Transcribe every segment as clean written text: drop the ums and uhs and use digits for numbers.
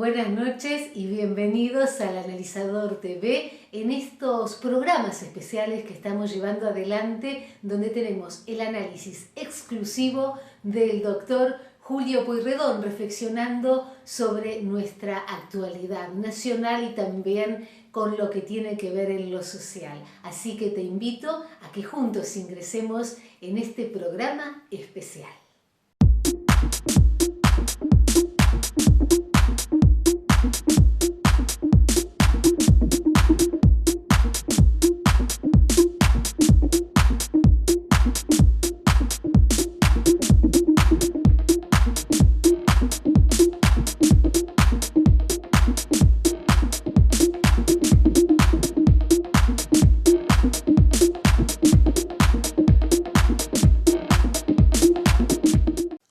Buenas noches y bienvenidos al Analizador TV en estos programas especiales que estamos llevando adelante donde tenemos el análisis exclusivo del doctor Julio Pueyrredón reflexionando sobre nuestra actualidad nacional y también con lo que tiene que ver en lo social. Así que te invito a que juntos ingresemos en este programa especial.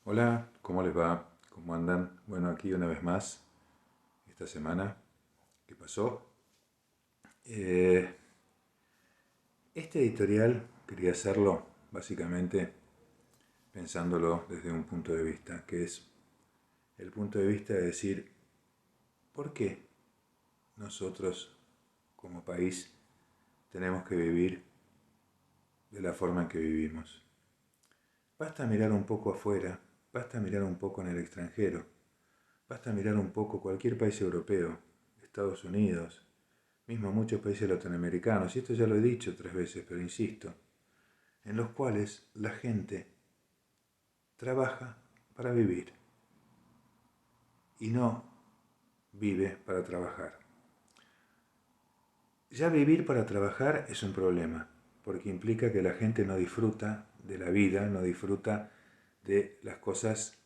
Hola, ¿cómo les va? ¿Cómo andan? Bueno, aquí una vez más, esta semana que pasó. Este editorial quería hacerlo básicamente pensándolo desde un punto de vista, que es el punto de vista de decir, ¿por qué nosotros como país tenemos que vivir de la forma en que vivimos? Basta mirar un poco afuera, basta mirar un poco en el extranjero, basta mirar un poco cualquier país europeo, Estados Unidos, mismo muchos países latinoamericanos, y esto ya lo he dicho 3 veces, pero insisto, en los cuales la gente trabaja para vivir y no vive para trabajar. Ya vivir para trabajar es un problema, porque implica que la gente no disfruta de la vida, no disfruta de las cosas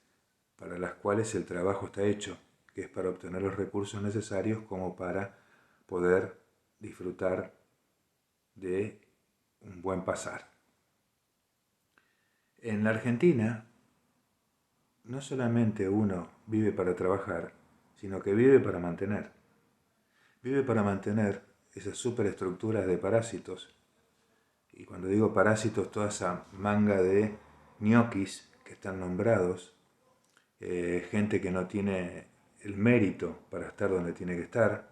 para las cuales el trabajo está hecho, que es para obtener los recursos necesarios como para poder disfrutar de un buen pasar. En la Argentina, no solamente uno vive para trabajar, sino que vive para mantener. Vive para mantener esas superestructuras de parásitos. Y cuando digo parásitos, toda esa manga de ñoquis que están nombrados, gente que no tiene el mérito para estar donde tiene que estar,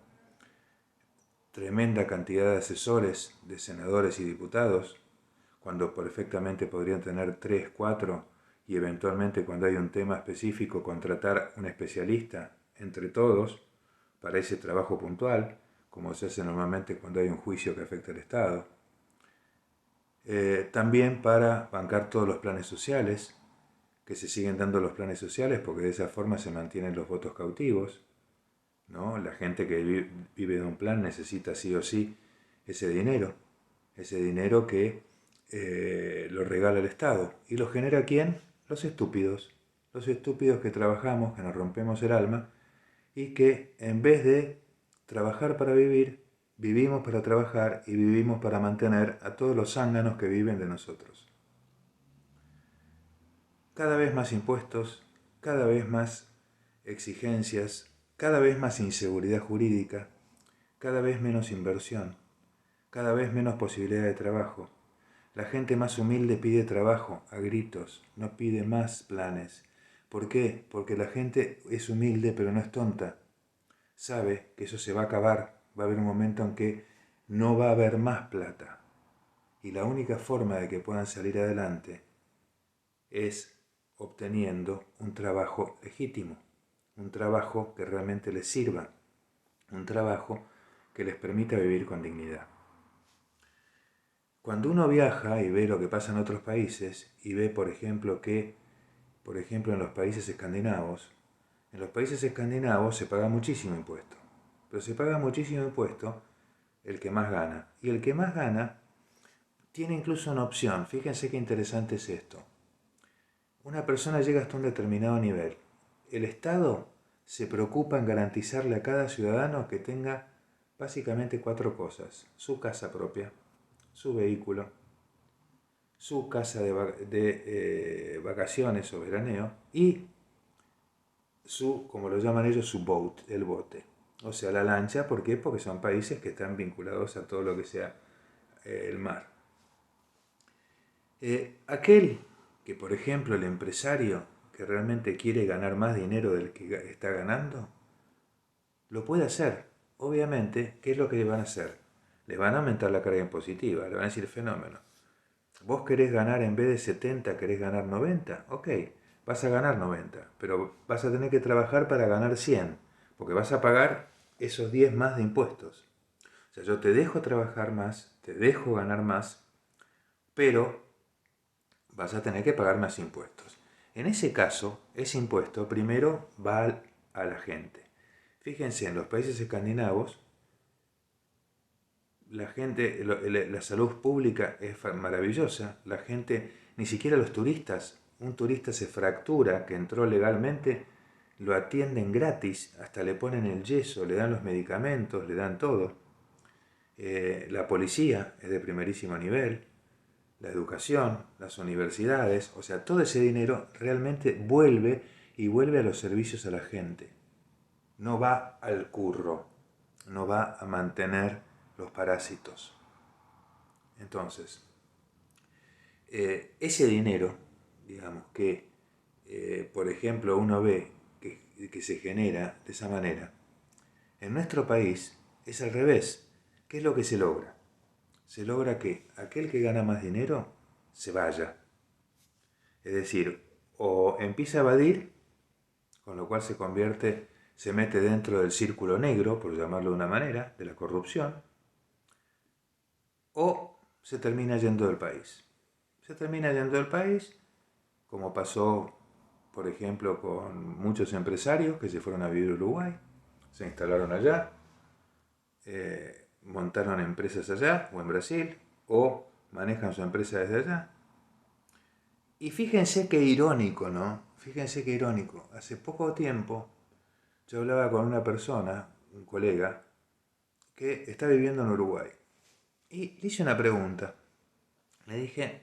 tremenda cantidad de asesores, de senadores y diputados, cuando perfectamente podrían tener 3, 4 y eventualmente cuando hay un tema específico contratar un especialista entre todos para ese trabajo puntual, como se hace normalmente cuando hay un juicio que afecta al Estado. También para bancar todos los planes sociales, que se siguen dando los planes sociales porque de esa forma se mantienen los votos cautivos, ¿no? La gente que vive de un plan necesita sí o sí ese dinero que lo regala el Estado. ¿Y lo genera quién? Los estúpidos que trabajamos, que nos rompemos el alma y que en vez de trabajar para vivir, vivimos para trabajar y vivimos para mantener a todos los zánganos que viven de nosotros. Cada vez más impuestos, cada vez más exigencias, cada vez más inseguridad jurídica, cada vez menos inversión, cada vez menos posibilidad de trabajo. La gente más humilde pide trabajo a gritos, no pide más planes. ¿Por qué? Porque la gente es humilde pero no es tonta. Sabe que eso se va a acabar, va a haber un momento en que no va a haber más plata. Y la única forma de que puedan salir adelante es obteniendo un trabajo legítimo, un trabajo que realmente les sirva, un trabajo que les permita vivir con dignidad. Cuando uno viaja y ve lo que pasa en otros países y ve, por ejemplo, en los países escandinavos se paga muchísimo impuesto, pero se paga muchísimo impuesto el que más gana. Y el que más gana tiene incluso una opción. Fíjense qué interesante es esto. Una persona llega hasta un determinado nivel. El Estado se preocupa en garantizarle a cada ciudadano que tenga básicamente 4 cosas. Su casa propia, su vehículo, su casa de vacaciones o veraneo y su, como lo llaman ellos, su boat, el bote. O sea, la lancha. ¿Por qué? Porque son países que están vinculados a todo lo que sea el mar. Aquel que, por ejemplo, el empresario que realmente quiere ganar más dinero del que está ganando, lo puede hacer. Obviamente, ¿qué es lo que le van a hacer? Le van a aumentar la carga impositiva, le van a decir fenómeno. Vos querés ganar en vez de 70, querés ganar 90, ok, vas a ganar 90, pero vas a tener que trabajar para ganar 100, porque vas a pagar esos 10 más de impuestos. O sea, yo te dejo trabajar más, te dejo ganar más, pero vas a tener que pagar más impuestos. En ese caso, ese impuesto primero va a la gente. Fíjense, en los países escandinavos, la gente, la salud pública es maravillosa. La gente, ni siquiera los turistas, un turista se fractura que entró legalmente, lo atienden gratis, hasta le ponen el yeso, le dan los medicamentos, le dan todo. La policía es de primerísimo nivel, la educación, las universidades, o sea, todo ese dinero realmente vuelve y vuelve a los servicios a la gente. No va al curro, no va a mantener los parásitos. Entonces, ese dinero, digamos, que por ejemplo uno ve que se genera de esa manera, en nuestro país es al revés. ¿Qué es lo que se logra? Se logra que aquel que gana más dinero se vaya. Es decir, o empieza a evadir, con lo cual se mete dentro del círculo negro, por llamarlo de una manera, de la corrupción, o se termina yendo del país. Se termina yendo del país, como pasó, por ejemplo, con muchos empresarios que se fueron a vivir a Uruguay, se instalaron allá, montaron empresas allá o en Brasil, o manejan su empresa desde allá. Y fíjense qué irónico, ¿no? Fíjense qué irónico. Hace poco tiempo yo hablaba con una persona, un colega, que está viviendo en Uruguay. Y le hice una pregunta. Le dije,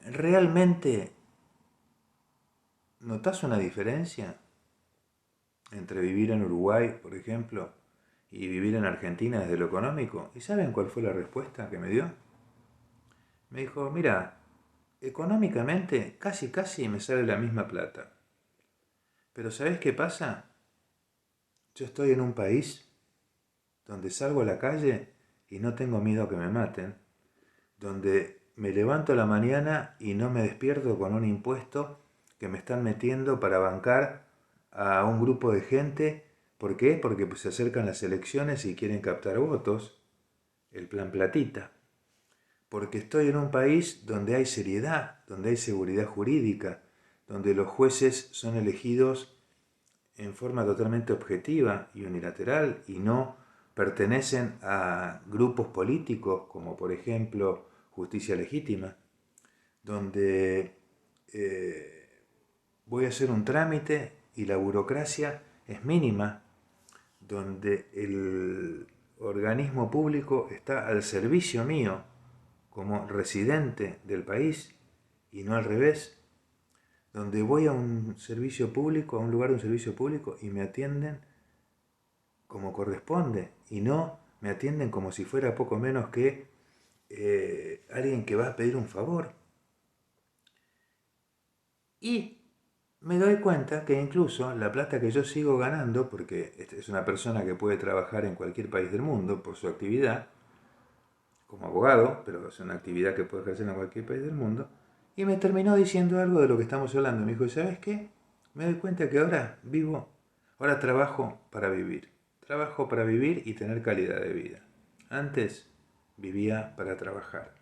¿realmente notas una diferencia entre vivir en Uruguay, por ejemplo, y vivir en Argentina desde lo económico? ¿Y saben cuál fue la respuesta que me dio? Me dijo, mira, económicamente casi me sale la misma plata. Pero ¿sabes qué pasa? Yo estoy en un país donde salgo a la calle y no tengo miedo a que me maten, donde me levanto a la mañana y no me despierto con un impuesto que me están metiendo para bancar a un grupo de gente. ¿Por qué? Porque pues, se acercan las elecciones y quieren captar votos, el plan platita. Porque estoy en un país donde hay seriedad, donde hay seguridad jurídica, donde los jueces son elegidos en forma totalmente objetiva y unilateral y no pertenecen a grupos políticos como por ejemplo Justicia Legítima, donde voy a hacer un trámite y la burocracia es mínima, donde el organismo público está al servicio mío como residente del país y no al revés, donde voy a un servicio público, a un lugar de un servicio público y me atienden como corresponde y no me atienden como si fuera poco menos que alguien que va a pedir un favor. Y me doy cuenta que incluso la plata que yo sigo ganando, porque es una persona que puede trabajar en cualquier país del mundo por su actividad, como abogado, pero es una actividad que puede ejercer en cualquier país del mundo, y me terminó diciendo algo de lo que estamos hablando. Me dijo, ¿sabes qué? Me doy cuenta que ahora trabajo para vivir. Trabajo para vivir y tener calidad de vida. Antes vivía para trabajar,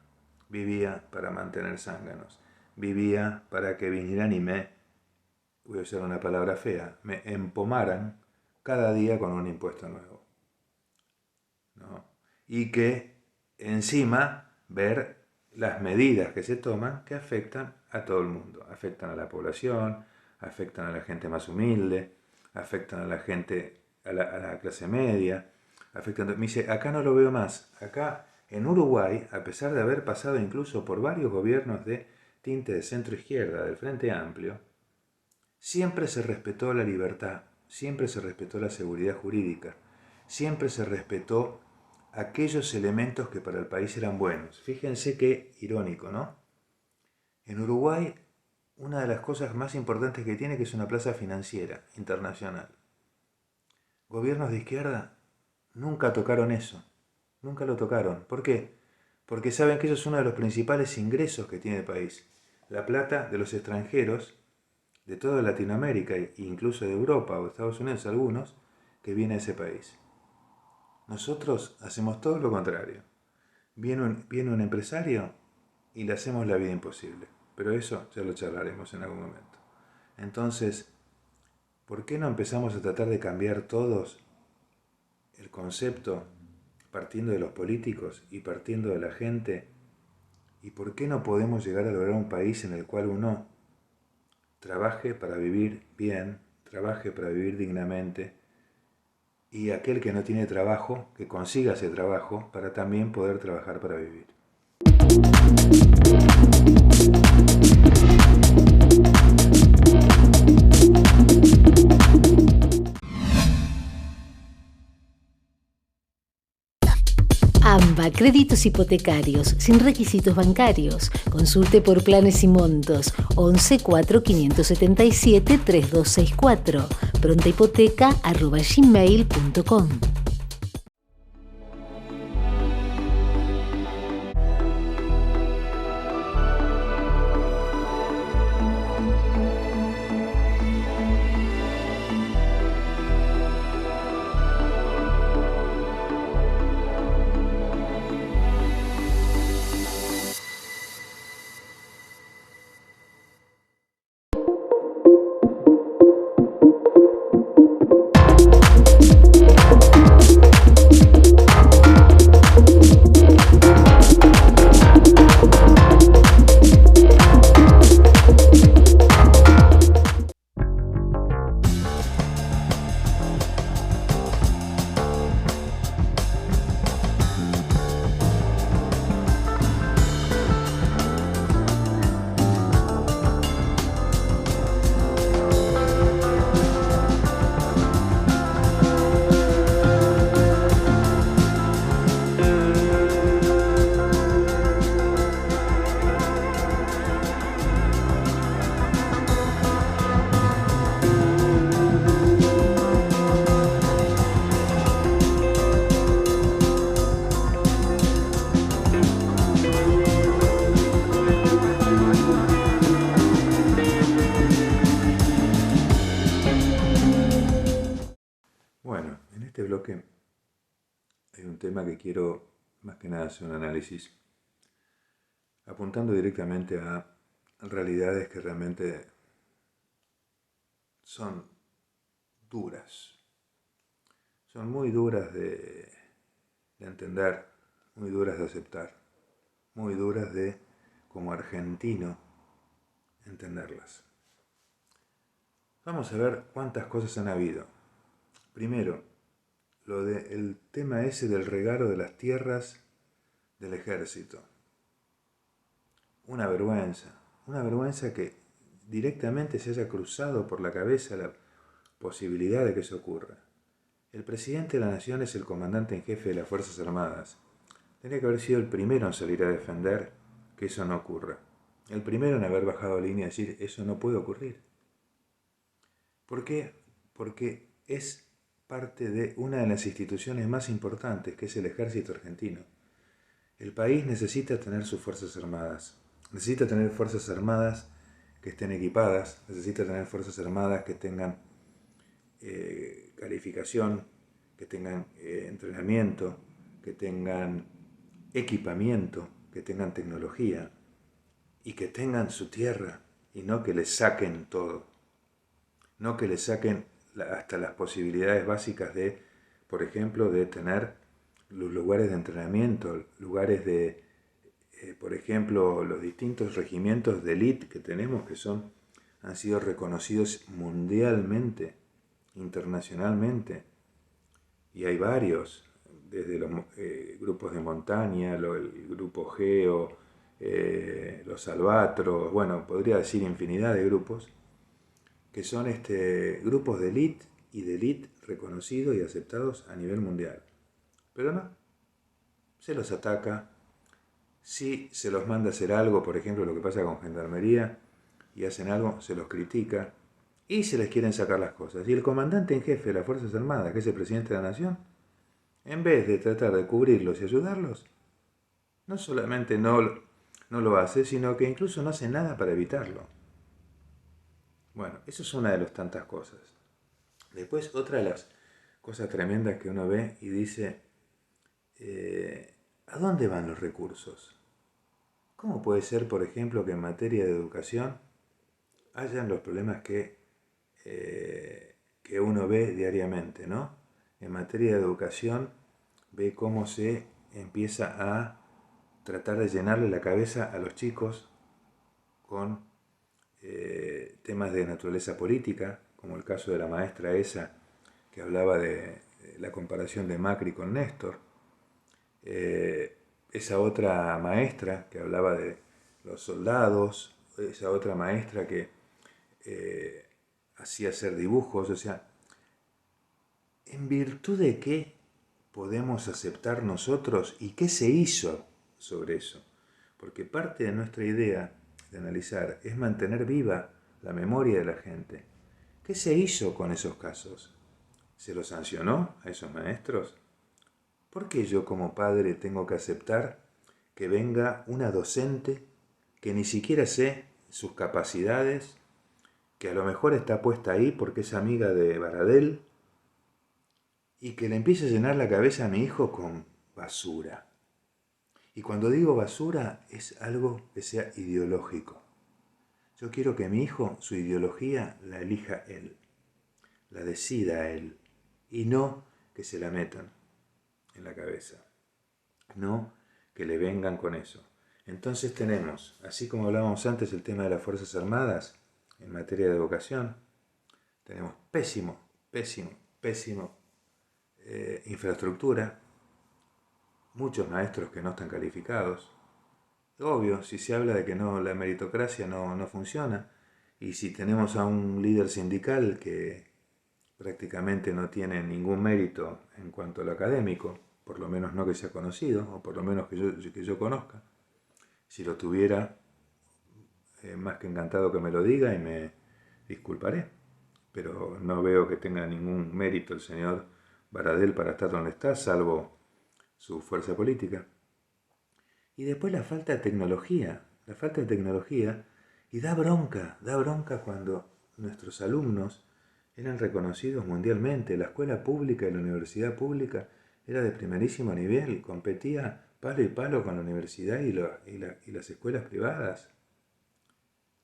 vivía para mantener zánganos, vivía para que vinieran y voy a usar una palabra fea, me empomaran cada día con un impuesto nuevo, ¿no? Y que encima ver las medidas que se toman que afectan a todo el mundo, afectan a la población, afectan a la gente más humilde, afectan a la gente, a la clase media, afectan. Me dice, acá no lo veo más, acá en Uruguay, a pesar de haber pasado incluso por varios gobiernos de tinte de centro izquierda, del Frente Amplio, siempre se respetó la libertad, siempre se respetó la seguridad jurídica, siempre se respetó aquellos elementos que para el país eran buenos. Fíjense qué irónico, ¿no? En Uruguay, una de las cosas más importantes que tiene que es una plaza financiera internacional. gobiernos de izquierda nunca tocaron eso, nunca lo tocaron. ¿Por qué? Porque saben que eso es uno de los principales ingresos que tiene el país. La plata de los extranjeros, de toda Latinoamérica e incluso de Europa o Estados Unidos algunos, que viene a ese país. Nosotros hacemos todo lo contrario. Viene un empresario y le hacemos la vida imposible. Pero eso ya lo charlaremos en algún momento. Entonces, ¿por qué no empezamos a tratar de cambiar todos el concepto partiendo de los políticos y partiendo de la gente? ¿Y por qué no podemos llegar a lograr un país en el cual uno trabaje para vivir bien, trabaje para vivir dignamente, y aquel que no tiene trabajo, que consiga ese trabajo para también poder trabajar para vivir? AMBA, créditos hipotecarios, sin requisitos bancarios. Consulte por planes y montos. 11 4 577 3264. prontahipoteca@gmail.com. Bueno, en este bloque hay un tema que quiero más que nada hacer un análisis, apuntando directamente a realidades que realmente son duras. Son muy duras de entender, muy duras de aceptar, muy duras de, como argentino, entenderlas. Vamos a ver cuántas cosas han habido. Primero, el tema ese del regalo de las tierras del ejército. Una vergüenza que directamente se haya cruzado por la cabeza la posibilidad de que eso ocurra. El presidente de la nación es el comandante en jefe de las Fuerzas Armadas. Tendría que haber sido el primero en salir a defender que eso no ocurra. El primero en haber bajado línea y decir, eso no puede ocurrir. ¿Por qué? Porque es parte de una de las instituciones más importantes, que es el ejército argentino. El país necesita tener sus Fuerzas Armadas. Necesita tener Fuerzas Armadas que estén equipadas, necesita tener Fuerzas Armadas que tengan calificación, que tengan entrenamiento, que tengan equipamiento, que tengan tecnología y que tengan su tierra y no que les saquen todo. No que les saquen hasta las posibilidades básicas de, por ejemplo, de tener los lugares de entrenamiento, lugares de, por ejemplo, los distintos regimientos de élite que tenemos que han sido reconocidos mundialmente, internacionalmente, y hay varios, desde los grupos de montaña, el grupo Geo, los Albatros, bueno, podría decir infinidad de grupos, que son grupos de élite reconocidos y aceptados a nivel mundial. Pero no, se los ataca. Si se los manda a hacer algo, por ejemplo, lo que pasa con Gendarmería, y hacen algo, se los critica. y se les quieren sacar las cosas. Y el comandante en jefe de las Fuerzas Armadas, que es el presidente de la Nación, en vez de tratar de cubrirlos y ayudarlos, no solamente no lo hace, sino que incluso no hace nada para evitarlo. Bueno, eso es una de las tantas cosas. Después, otra de las cosas tremendas que uno ve y dice, ¿a dónde van los recursos? ¿Cómo puede ser, por ejemplo, que en materia de educación hayan los problemas que uno ve diariamente, ¿no? En materia de educación ve cómo se empieza a tratar de llenarle la cabeza a los chicos con temas de naturaleza política, como el caso de la maestra esa que hablaba de la comparación de Macri con Néstor, esa otra maestra que hablaba de los soldados, esa otra maestra que hacía hacer dibujos, o sea, ¿en virtud de qué podemos aceptar nosotros y qué se hizo sobre eso? Porque parte de nuestra idea de analizar es mantener viva la memoria de la gente. ¿Qué se hizo con esos casos? ¿Se los sancionó a esos maestros? ¿Por qué yo como padre tengo que aceptar que venga una docente que ni siquiera sé sus capacidades, que a lo mejor está puesta ahí porque es amiga de Baradel, y que le empiece a llenar la cabeza a mi hijo con basura? Y cuando digo basura es algo que sea ideológico. Yo quiero que mi hijo, su ideología, la elija él, la decida él, y no que se la metan en la cabeza, no que le vengan con eso. Entonces tenemos, así como hablábamos antes, el tema de las Fuerzas Armadas en materia de educación, tenemos pésimo infraestructura, muchos maestros que no están calificados. Obvio, si se habla de que no, la meritocracia no funciona, y si tenemos a un líder sindical que prácticamente no tiene ningún mérito en cuanto a lo académico, por lo menos no que sea conocido, o por lo menos que yo conozca. Si lo tuviera, más que encantado que me lo diga y me disculparé. Pero no veo que tenga ningún mérito el señor Baradel para estar donde está, salvo su fuerza política. Y después la falta de tecnología, y da bronca cuando nuestros alumnos eran reconocidos mundialmente. La escuela pública y la universidad pública era de primerísimo nivel, competía palo y palo con la universidad y las escuelas privadas.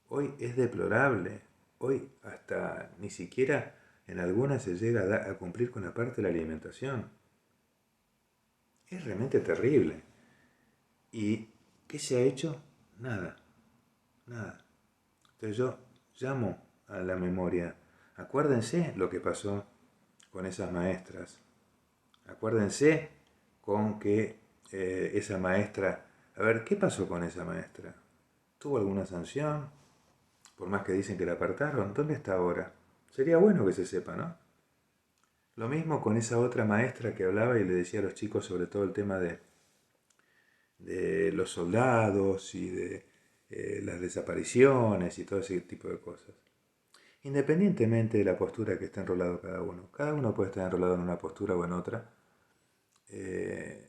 Hoy es deplorable, hoy hasta ni siquiera en algunas se llega a cumplir con la parte de la alimentación. Es realmente terrible. ¿Y qué se ha hecho? Nada, nada. Entonces yo llamo a la memoria. Acuérdense lo que pasó con esas maestras. Acuérdense con que esa maestra... A ver, ¿qué pasó con esa maestra? ¿Tuvo alguna sanción? Por más que dicen que la apartaron, ¿dónde está ahora? Sería bueno que se sepa, ¿no? Lo mismo con esa otra maestra que hablaba y le decía a los chicos sobre todo el tema de los soldados y de las desapariciones y todo ese tipo de cosas. Independientemente de la postura que esté enrolado cada uno puede estar enrolado en una postura o en otra.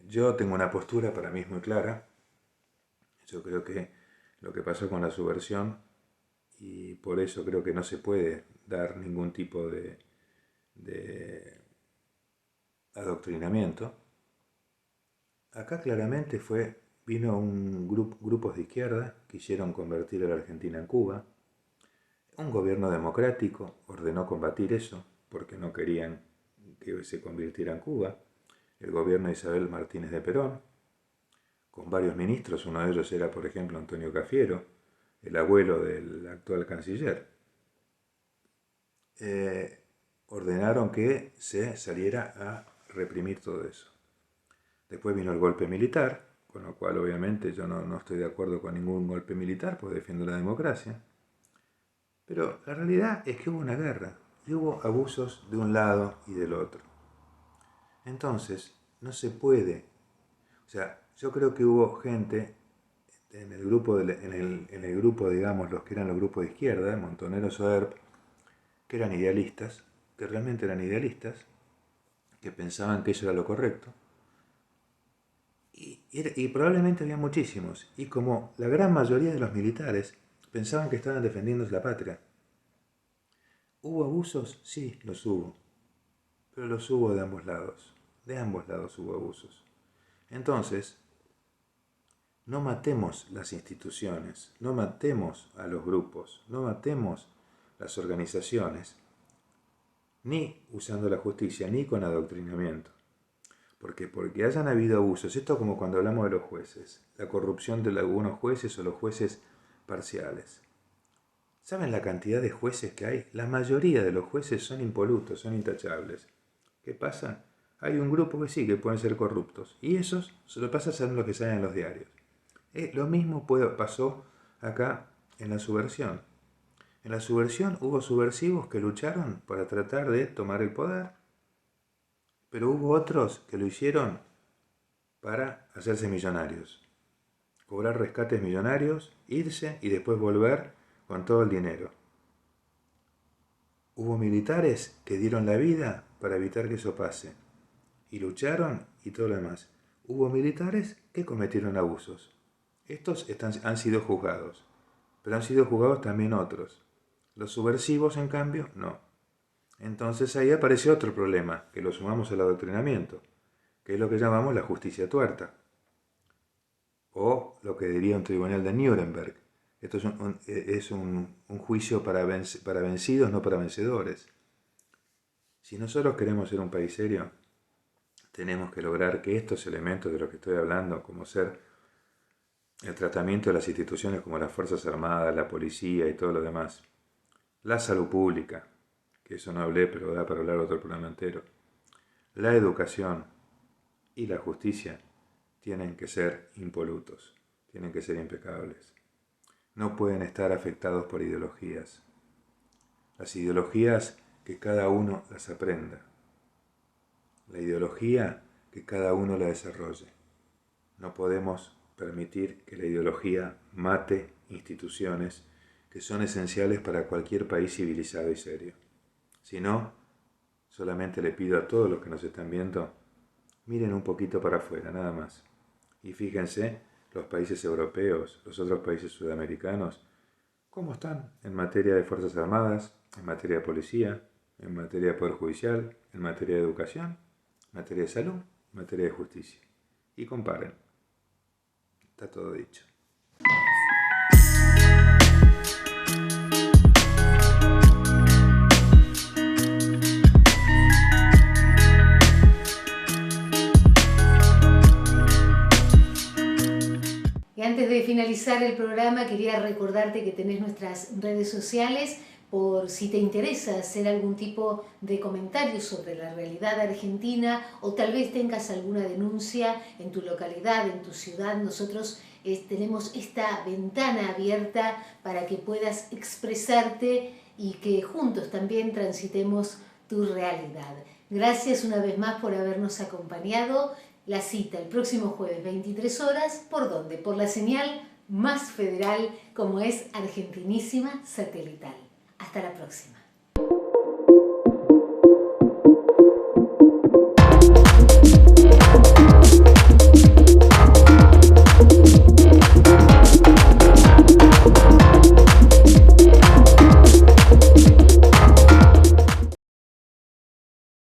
Yo tengo una postura, para mí es muy clara. Yo creo que lo que pasó con la subversión, y por eso creo que no se puede dar ningún tipo de adoctrinamiento. Acá claramente vino grupos de izquierda, quisieron convertir a la Argentina en Cuba. Un gobierno democrático ordenó combatir eso, porque no querían que se convirtiera en Cuba. El gobierno de Isabel Martínez de Perón, con varios ministros, uno de ellos era, por ejemplo, Antonio Cafiero, el abuelo del actual canciller, ordenaron que se saliera a reprimir todo eso. Después vino el golpe militar, con lo cual obviamente yo no estoy de acuerdo con ningún golpe militar, porque defiendo la democracia. Pero la realidad es que hubo una guerra y hubo abusos de un lado y del otro. Entonces, no se puede. O sea, yo creo que hubo gente en el grupo, digamos, los que eran los grupos de izquierda, Montoneros o ERP, que eran idealistas, que realmente eran idealistas, que pensaban que eso era lo correcto, y probablemente había muchísimos, y como la gran mayoría de los militares pensaban que estaban defendiendo la patria. ¿Hubo abusos? Sí, los hubo, pero los hubo de ambos lados hubo abusos. Entonces, no matemos las instituciones, no matemos a los grupos, no matemos las organizaciones, ni usando la justicia, ni con adoctrinamiento. Porque hayan habido abusos, esto como cuando hablamos de los jueces, la corrupción de algunos jueces o los jueces parciales. ¿Saben la cantidad de jueces que hay? La mayoría de los jueces son impolutos, son intachables. ¿Qué pasa? Hay un grupo que sí, que pueden ser corruptos. Y esos se lo pasa a ser los que salen en los diarios. Lo mismo pasó acá en la subversión. En la subversión hubo subversivos que lucharon para tratar de tomar el poder, pero hubo otros que lo hicieron para hacerse millonarios, cobrar rescates millonarios, irse y después volver con todo el dinero. Hubo militares que dieron la vida para evitar que eso pase, y lucharon y todo lo demás. Hubo militares que cometieron abusos. Estos han sido juzgados, pero han sido juzgados también otros. Los subversivos, en cambio, no. Entonces ahí aparece otro problema, que lo sumamos al adoctrinamiento, que es lo que llamamos la justicia tuerta, o lo que diría un tribunal de Nuremberg. Esto es un juicio para vencidos, no para vencedores. Si nosotros queremos ser un país serio, tenemos que lograr que estos elementos de los que estoy hablando, como ser el tratamiento de las instituciones como las Fuerzas Armadas, la policía y todo lo demás, la salud pública, que eso no hablé, pero da para hablar otro programa entero, la educación y la justicia tienen que ser impolutos, tienen que ser impecables. No pueden estar afectados por ideologías. Las ideologías que cada uno las aprenda. La ideología que cada uno la desarrolle. No podemos permitir que la ideología mate instituciones que son esenciales para cualquier país civilizado y serio. Si no, solamente le pido a todos los que nos están viendo, miren un poquito para afuera, nada más. Y fíjense, los países europeos, los otros países sudamericanos, cómo están en materia de Fuerzas Armadas, en materia de policía, en materia de Poder Judicial, en materia de educación, en materia de salud, en materia de justicia. Y comparen. Está todo dicho. Y antes de finalizar el programa, quería recordarte que tenés nuestras redes sociales por si te interesa hacer algún tipo de comentario sobre la realidad argentina o tal vez tengas alguna denuncia en tu localidad, en tu ciudad. Nosotros tenemos esta ventana abierta para que puedas expresarte y que juntos también transitemos tu realidad. Gracias una vez más por habernos acompañado. La cita el próximo jueves 23 horas, ¿por dónde? Por la señal más federal como es Argentinísima Satelital. Hasta la próxima.